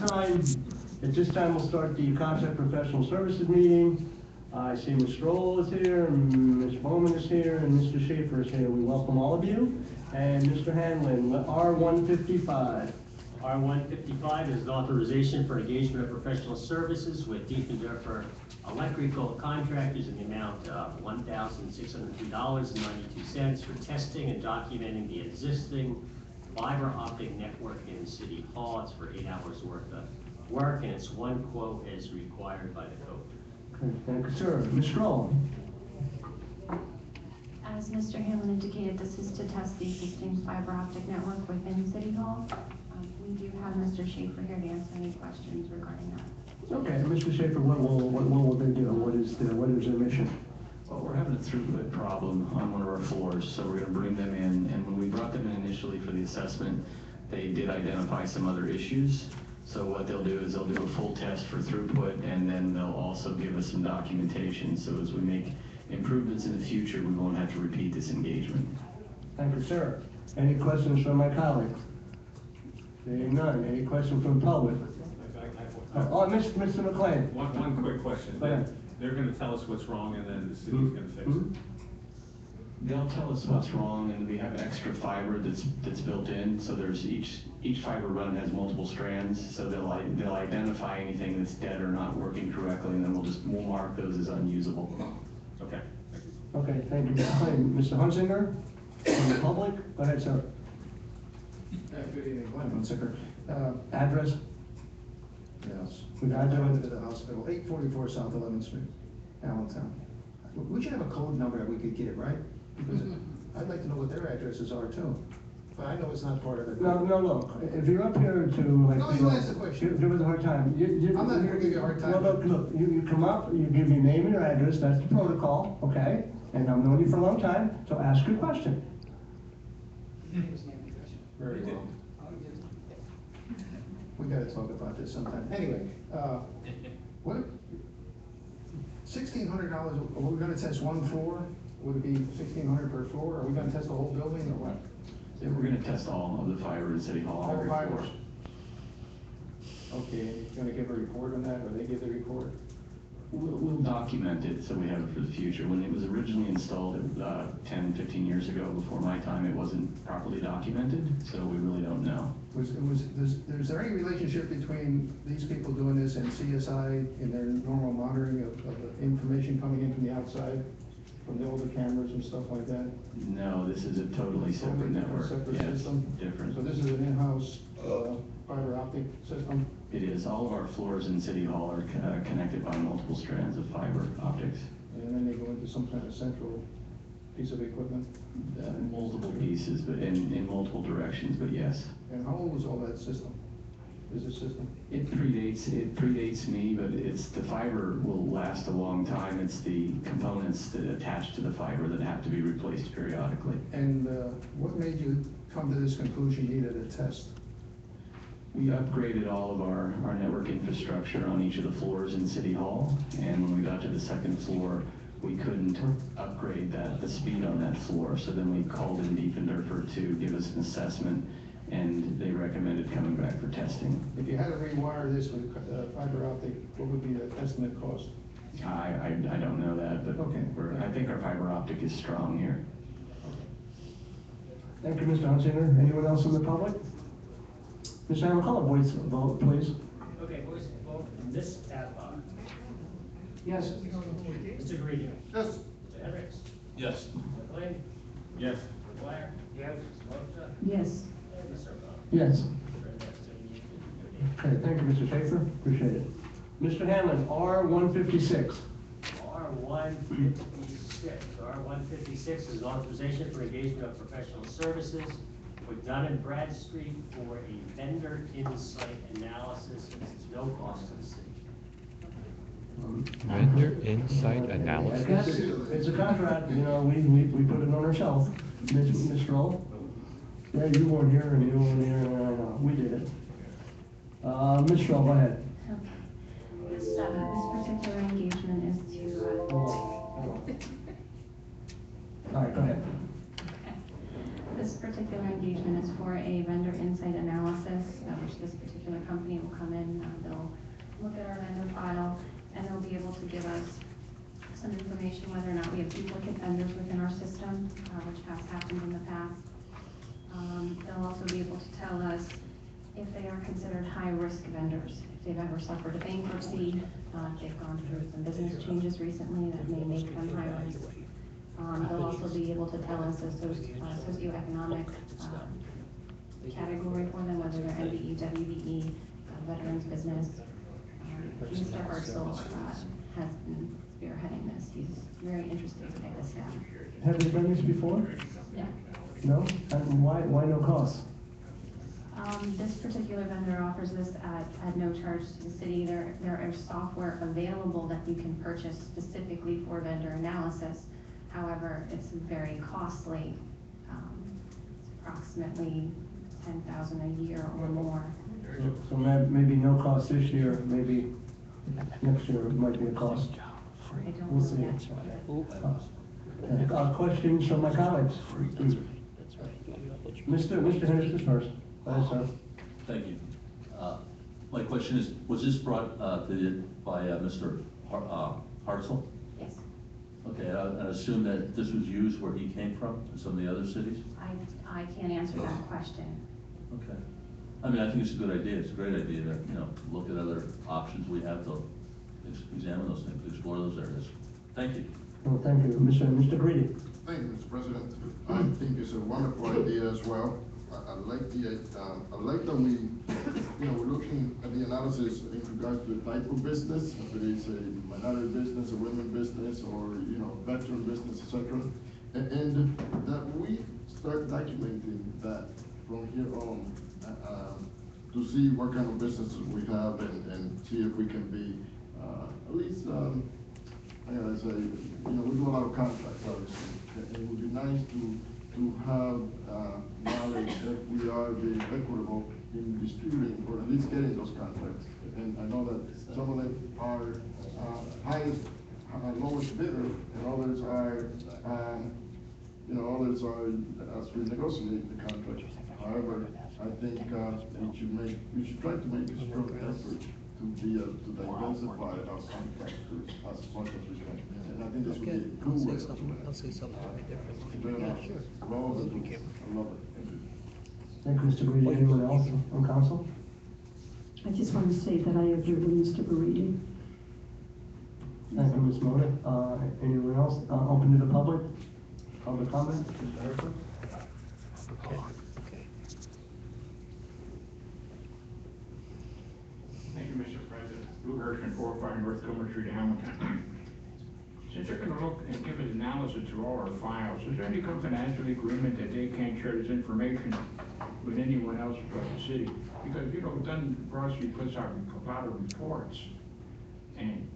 time, we'll start the contract professional services meeting. I see Ms. Stroll is here, and Ms. Bowman is here, and Mr. Schaefer is here. We welcome all of you. And Mr. Hanlon, R155. R155 is an authorization for engagement of professional services with Diefendorfer Electrical Contractors in the amount of $1,603.92 for testing and documenting the existing fiber optic network in City Hall. It's for 8 hours worth of work, and it's one quote as required by the code. Okay, thank you, sir. Ms. Stroll. As Mr. Hanlon indicated, this is to test the existing fiber optic network within City Hall. We do have Mr. Schaefer here to answer any questions regarding that. Okay, Mr. Schaefer, what will they do? What is their mission? Well, we're having a throughput problem on one of our floors, so we're going to bring them in. And when we brought them in initially for the assessment, they did identify some other issues. So what they'll do is they'll do a full test for throughput, and then they'll also give us some documentation. So as we make improvements in the future, we won't have to repeat this engagement. Thank you, sir. Any questions from my colleagues? Seeing none. Any questions from the public? Mr. McLean. One quick question. They're going to tell us what's wrong, and then the city's going to fix it. They'll tell us what's wrong, and we have extra fiber that's built in. So there's each fiber run has multiple strands. So they'll identify anything that's dead or not working correctly, and then we'll mark those as unusable. Okay. Okay, thank you, Mr. McLean. Mr. Hunsinger, from the public. Go ahead, sir. Good evening, Glenn Hunsinger. Address? Yes. With address? To the hospital, 844 South 11th Street, Allentown. We should have a code number that we could get, right? Because I'd like to know what their addresses are too. But I know it's not part of the code. No, look, if you're up here to like... No, you answer the question. Give us a hard time. I'm not going to give you a hard time. Well, look, you come up, you give your name and your address, that's the protocol, okay? And I've known you for a long time, so ask your question. Very well. We gotta talk about this sometime. Anyway, what, $1,600, are we gonna test one floor? Would it be $1,600 per floor? Are we gonna test the whole building or what? Yeah, we're going to test all of the fiber in City Hall. All fibers? Okay, you're gonna give a report on that, or they give the report? We'll document it so we have it for the future. When it was originally installed 10, 15 years ago, before my time, it wasn't properly documented, so we really don't know. Is there any relationship between these people doing this and CSI in their normal monitoring of the information coming in from the outside, from the older cameras and stuff like that? No, this is a totally separate network. Separate yes, system? Different. So this is an in-house fiber optic system? It is. All of our floors in City Hall are connected by multiple strands of fiber optics. And then they go into some kind of central piece of equipment? Multiple pieces, but in multiple directions, but yes. And how old is all that system? Is the system? It predates me, but the fiber will last a long time. It's the components that attach to the fiber that have to be replaced periodically. And what made you come to this conclusion you needed a test? We upgraded all of our network infrastructure on each of the floors in City Hall, and when we got to the second floor, we couldn't upgrade the speed on that floor, so then we called in Diefendorfer to give us an assessment, and they recommended coming back for testing. If you had to rewire this with fiber optic, what would be the estimate cost? I don't know that, but okay. I think our fiber optic is strong here. Thank you, Mr. Hunsinger. Anyone else in the public? Mr. Hamel, call a voice vote, please. Okay, voice vote. Ms. Padlock. Yes. Mr. Greeno. Yes. Mr. Hendricks. Yes. Mr. McLean. Yes. Mr. Blair. Yes. Mr. Moshe. Yes. And Mr. O'Connor. Yes. Okay, thank you, Mr. Schaefer. Appreciate it. Mr. Hanlon, R156. R156 is an authorization for engagement of professional services with Dun & Bradstreet for a vendor insight analysis. It's no cost to the city. Vendor insight analysis? It's a contract, you know, we put it on our shelf. Ms. Roll? Yeah, you weren't here and you weren't here, we did it. Ms. Roll, go ahead. Okay. This particular engagement is to... All right, go ahead. This particular engagement is for a vendor insight analysis, which this particular company will come in look at our vendor file, and they'll be able to give us some information whether or not we have duplicate vendors within our system, which has happened in the past. They'll also be able to tell us if they are considered high-risk vendors, if they've ever suffered a bankruptcy, if they've gone through some business changes recently that may make them high risk. They'll also be able to tell us a socioeconomic category for them, whether they're MBE, WBE, veterans business. Mr. Hartzell has been spearheading this. He's very interested to get this down. Have you done this before? Yeah. No? And why no cost? This particular vendor offers this at no charge to the city. There is software available that you can purchase specifically for vendor analysis. However, it's very costly. It's approximately $10,000 a year or more. So maybe no cost this year, maybe next year it might be a cost. I don't We'll know see. yet. Questions from my colleagues? Mr. Henderson first. Go ahead, sir. Thank you. My question is, was this brought by Mr. Hartzell? Yes, Okay, I assume that this was used where he came from, in some of the other cities? I can't answer that question. Okay. I mean, I think it's a good idea. It's a great idea to, look at other options we have to examine those things, explore those areas. Thank you. Well, thank you. Mr. Greedy. Thank you, Mr. President. I think it's a wonderful idea as well. I like that we, we're looking at the analysis in regards to the type of business, if it is a minority business, a women business, or, veteran business, etc. And that we start documenting that from here on, to see what kind of businesses we have and see if we can be, at least, I gotta say, we do a lot of contracts, obviously. And it would be nice to have knowledge that we are being equitable in distributing, or at least getting those contracts. And I know that some of them are highest, lowest bidder, and others are, as we negotiate the contract. However, I think we should try to make a strong effort to be able to diversify our contractors as much as we can. And I think this would be a good way of doing it. I'll say something different. Yeah, sure. Well, I love it. Thank you. Thank you, Mr. Greedy. Anyone else on council? I just want to say that I agree with Mr. Baridi. Thank you, Ms. Mona. Anyone else? Open to the public? Public comment? Mr. Harrison? Thank you, Mr. President. Lou Hirschman, 405 North Comer Street, Hamilton. Since they're going to look and give an analysis of all our files, is there any confidential agreement that they can't share this information with anyone else but the city? Because, Dun & Bradstreet puts out a lot of reports, and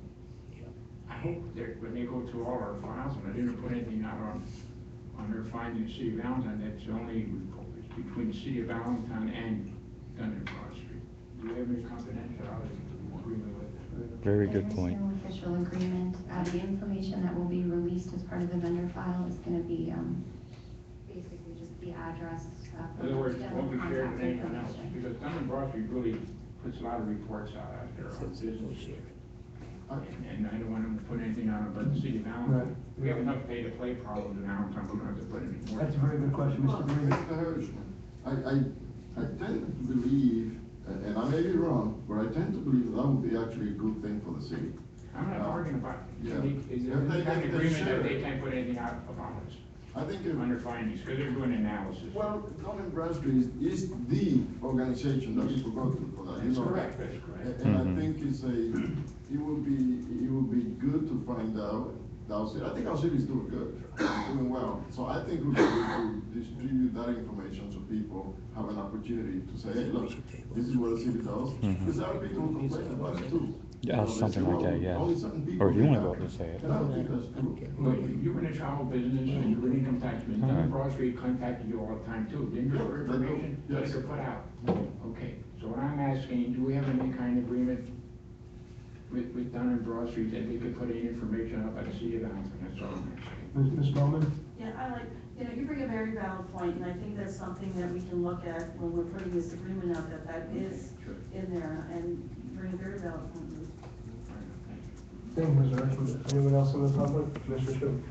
I hope that when they go through all our files, and I didn't put anything out on their findings of the city of Valentine, that's only between the city of Valentine and Dun & Bradstreet. Do we have any confidentiality agreement with them? Very good point. There is no official agreement. The information that will be released as part of the vendor file is going to be basically just the address. In other words, it won't be shared with contact anyone else, information. because Dun & Bradstreet really puts a lot of reports out there on business. And I don't want them to put anything on it but the city of Valentine. We have enough pay-to-play problems in Valentine, we don't have to put any more. That's a very good question, Mr. Greedy. Mr. Harrison, I tend to believe, and I may be wrong, but I tend to believe that would be actually a good thing for the city. I'm not arguing about it. Yeah. Is there any kind of agreement that they can't put anything out about us I think if, on their findings, because they're doing analysis? well, Dun & Bradstreet is the organization that people go to for that. That's correct, that's correct. And I think it would be good to find out. I think our city is doing good, doing well. So I think we should distribute that information so people have an opportunity to say, hey, look, this is what the city does. Because there are people who complain about it too. Yeah, something like that, yeah. Or if you want to go up and say it. And I don't think that's true. Well, you're in a travel business and you're in income tax business. Dun & Bradstreet contacted you all the time too. Didn't you, for information? Yes. That they're put out. Okay, so what I'm asking, do we have any kind of agreement with Dun & Bradstreet that they could put any information up at the city of Valentine? That's all I'm asking. Ms. Bowman? Yeah, you bring a very valid point, and I think that's something that we can look at when we're putting this agreement out, that is in there, and you bring a very valid point. Thank you, Mr. Hirschman. Anyone else in the public? Mr. Shu?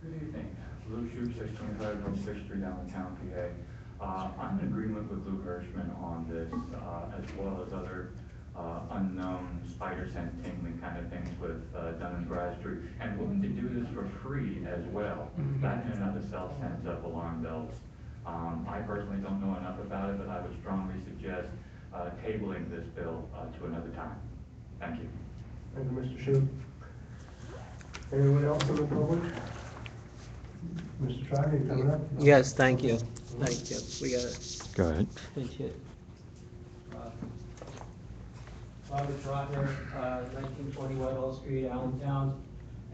Good evening. Lou Shu, 625 North 6th Street, Allentown, PA. I'm in agreement with Lou Hirschman on this, as well as other unknown spider sense tingling kind of things with Dun & Bradstreet, and willing to do this for free as well. That in and of itself sends up alarm bells. I personally don't know enough about it, but I would strongly suggest tabling this bill to another time. Thank you. Thank you, Mr. Shu. Anyone else in the public? Mr. Trotter, you coming up? Yes, thank you. Thank you. We got it. Go ahead. Pinch hit. Robert Trotner, 1920 Whitehall Street, Allentown.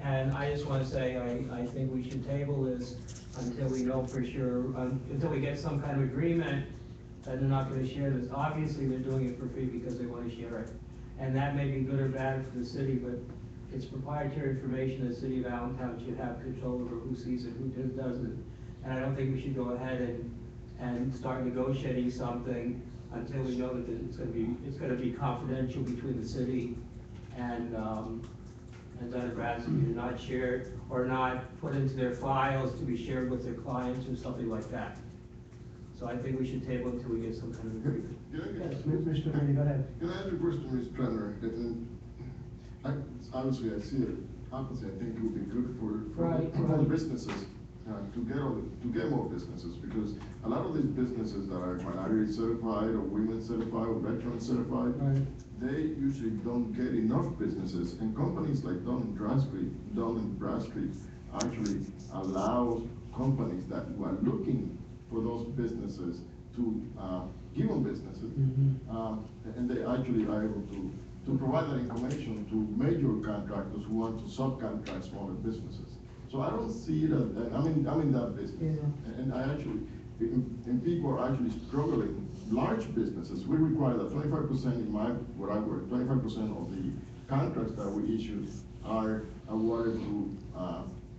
And I just want to say, I think we should table this until we know for sure, until we get some kind of agreement that they're not going to share this. Obviously, they're doing it for free because they want to share it. And that may be good or bad for the city, but it's proprietary information the city of Allentown should have control over who sees it, who doesn't. And I don't think we should go ahead and start negotiating something until we know that it's gonna be confidential between the city and Dun & Bradstreet, and not shared or not put into their files to be shared with their clients or something like that. So I think we should table until we get some kind of agreement. Yes, Mr. Mooney, go ahead. Can I ask a question, Ms. Trenner? Obviously, I see it opposite. I think it would be good for all the businesses to get more businesses, because a lot of these businesses that are minority certified or women certified or veteran certified, they usually don't get enough businesses. And companies like Dun & Bradstreet actually allows companies that are looking for those businesses to give them businesses, and they actually are able to provide that information to major contractors who want to subcontract smaller businesses. So I don't see that, I'm in that business, and I actually, and people are actually struggling. Large businesses, we require that 25% where I work, 25% of the contracts that we issue are awarded to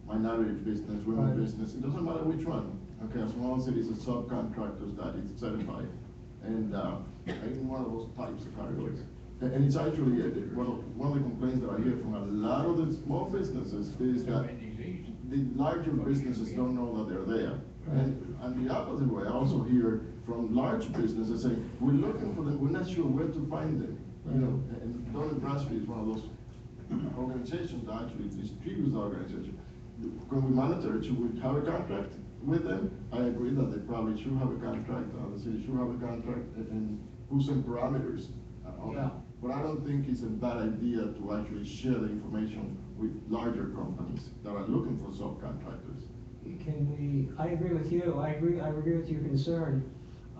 minority business, women business, it doesn't matter which one. Okay, as long as it is a subcontractors that is certified, and in one of those types of categories. And it's actually one of the complaints that I hear from a lot of the small businesses is that the larger businesses don't know that they're there. And the opposite way, I also hear from large businesses saying, we're looking for them, we're not sure where to find them. You know, and Dun & Bradstreet is one of those organizations that actually distributes the organization. When we monitor it, should we have a contract with them? I agree that they probably should have a contract, the city should have a contract, and put some parameters on it. But I don't think it's a bad idea to actually share the information with larger companies that are looking for subcontractors. I agree with you. I agree with your concern.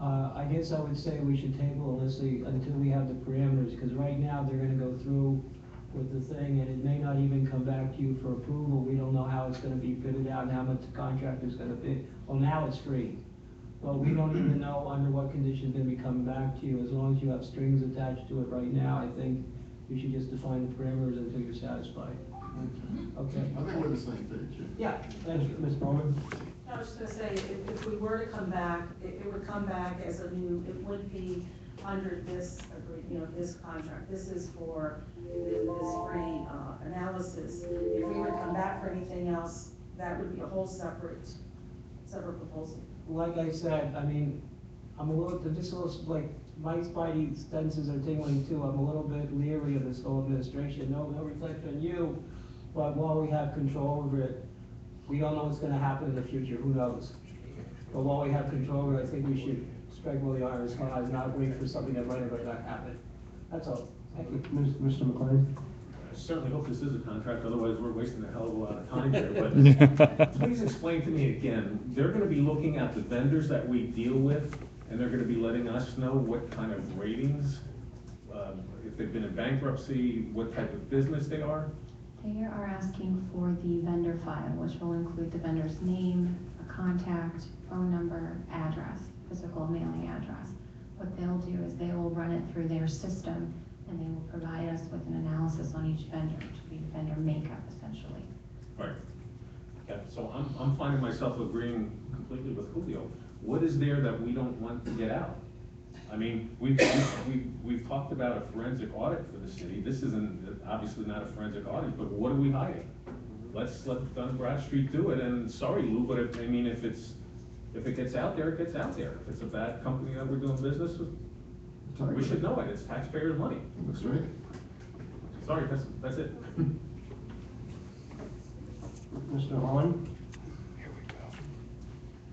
I guess I would say we should table until we have the parameters, because right now they're gonna go through with the thing, and it may not even come back to you for approval. We don't know how it's gonna be fitted out and how much the contract is gonna be. Well, now it's free. Well, we don't even know under what conditions they're gonna be coming back to you. As long as you have strings attached to it right now, I think you should just define the parameters until you're satisfied. Okay. I think we're on the same page. Yeah, thank you. Ms. Bowman? I was just gonna say, if we were to come back, it would come back as a new, it would be under this, this contract. This is for this free analysis. If we were to come back for anything else, that would be a whole separate proposal. Like I said, I mean, I'm a little, like, my spidey senses are tingling too. I'm a little bit leery of this whole administration. No reflection on you, but while we have control over it, we don't know what's gonna happen in the future, who knows? But while we have control over it, I think we should strike while the iron is hot and not wait for something that might or might not happen. That's all. Thank you. Mr. McLean? I certainly hope this is a contract, otherwise we're wasting a hell of a lot of time here, but please explain to me again, they're gonna be looking at the vendors that we deal with, and they're gonna be letting us know what kind of ratings, if they've been in bankruptcy, what type of business they are? They are asking for the vendor file, which will include the vendor's name, a contact, phone number, address, physical mailing address. What they'll do is they will run it through their system, and they will provide us with an analysis on each vendor, to be the vendor makeup, essentially. Right. Okay, so I'm finding myself agreeing completely with Julio. What is there that we don't want to get out? I mean, we've talked about a forensic audit for the city. This isn't, obviously not a forensic audit, but what are we hiding? Let's let Dun Bradstreet do it, and sorry, Lou, but if it gets out there, it gets out there. If it's a bad company that we're doing business with, we should know it, it's taxpayers' money. That's right. Sorry, that's it. Mr. Holland?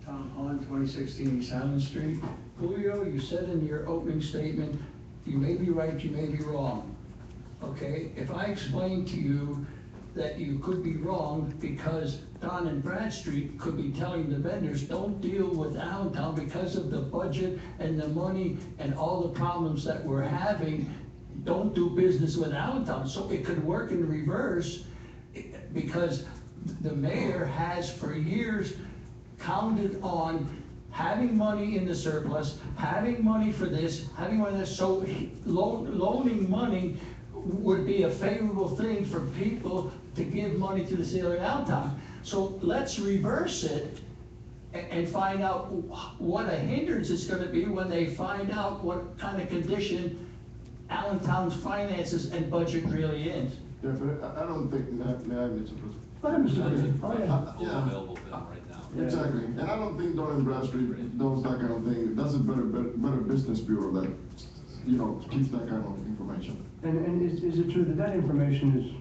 Tom Holland, 2016 East Highland Street. Julio, you said in your opening statement, you may be right, you may be wrong. Okay, if I explain to you that you could be wrong because Dun and Bradstreet could be telling the vendors, don't deal with Allentown because of the budget and the money and all the problems that we're having, don't do business with Allentown. So it could work in reverse because the mayor has for years counted on having money in the surplus, having money for this, having money for this, so loaning money would be a favorable thing for people to give money to the city of Allentown. So let's reverse it and find out what a hindrance it's gonna be when they find out what kind of condition Allentown's finances and budget really is. Yeah, but I don't think that, Mr. President. Go ahead, Mr. President. Go ahead. Yeah. Available to them right now. Exactly, and I don't think Dun & Bradstreet does that kind of thing. That's a better business bureau that, you know, keeps that kind of information. And is it true that that information is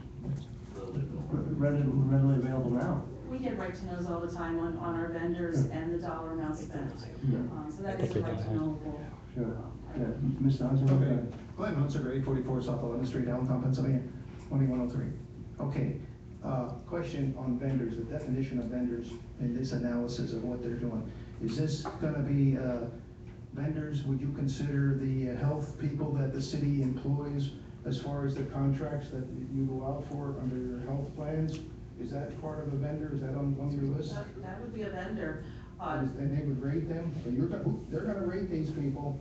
readily available now? We get right to knows all the time on our vendors and the dollar amount spent. So that is a right to knowable. Sure, yeah, Mr. Hudson? Okay, Glenn Hunter, 844 South 11th Street, Allentown, Pennsylvania, 2103. Okay, question on vendors, the definition of vendors in this analysis of what they're doing. Is this gonna be, vendors, would you consider the health people that the city employs as far as the contracts that you go out for under your health plans? Is that part of a vendor? Is that on your list? That would be a vendor. And they would rate them? So they're gonna rate these people,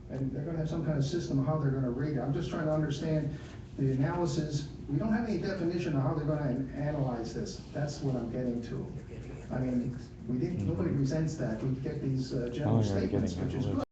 and they're gonna have some kind of system of how they're gonna rate it. I'm just trying to understand the analysis. We don't have any definition of how they're gonna analyze this. That's what I'm getting to. I mean, nobody resents that. We get these general Oh, you're statements, getting which is it. good.